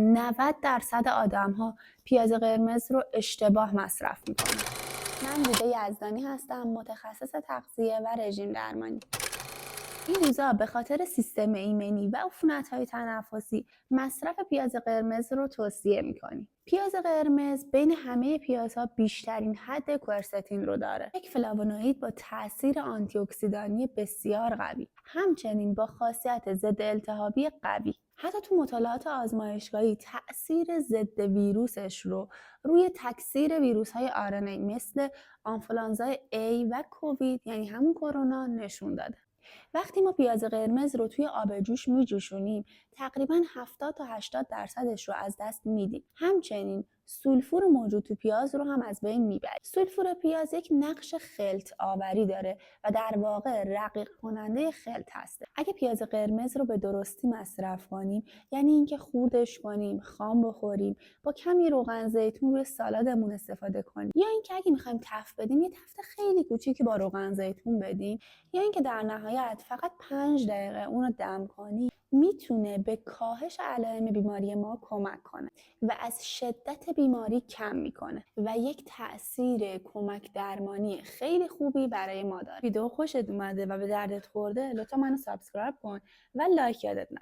90% آدم‌ها پیاز قرمز رو اشتباه مصرف می‌کنن. من دیده یزدانی هستم، متخصص تغذیه و رژیم درمانی. این روزا به خاطر سیستم ایمنی و عفونت‌های تنفسی مصرف پیاز قرمز رو توصیه می‌کنیم. پیاز قرمز بین همه پیازها بیشترین حد کوئرستین رو داره. یک فلاوونوئید با تاثیر آنتی اکسیدانی بسیار قوی، همچنین با خاصیت ضد التهابی قوی. حتی تو مطالعات آزمایشگاهی تأثیر ضد ویروسش رو روی تکثیر ویروس‌های RNA مثل آنفولانزای A و کووید یعنی همون کرونا نشون داده. وقتی ما پیاز قرمز رو توی آب جوش میجوشونیم تقریباً 70 تا 80% رو از دست میدیم. همچنین سولفور موجود تو پیاز رو هم از بین میبریم. سولفور پیاز یک نقش خلط آوری داره و در واقع رقیق کننده خلط هست. اگه پیاز قرمز رو به درستی مصرف کنیم یعنی اینکه خوردش کنیم، خام بخوریم، با کمی روغن زیتون روی سالادمون استفاده کنیم، یا اینکه اگه میخوایم تفت بدیم یه تفت خیلی کوچیکی با روغن زیتون بدیم، یا اینکه در نهایت فقط 5 دقیقه اون رو دم کنی، میتونه به کاهش علائم بیماری ما کمک کنه و از شدت بیماری کم میکنه و یک تأثیر کمک درمانی خیلی خوبی برای ما داره. ویدیو خوشت اومده و به دردت خورده لطفا منو سابسکرایب کن و لایک یادت نره.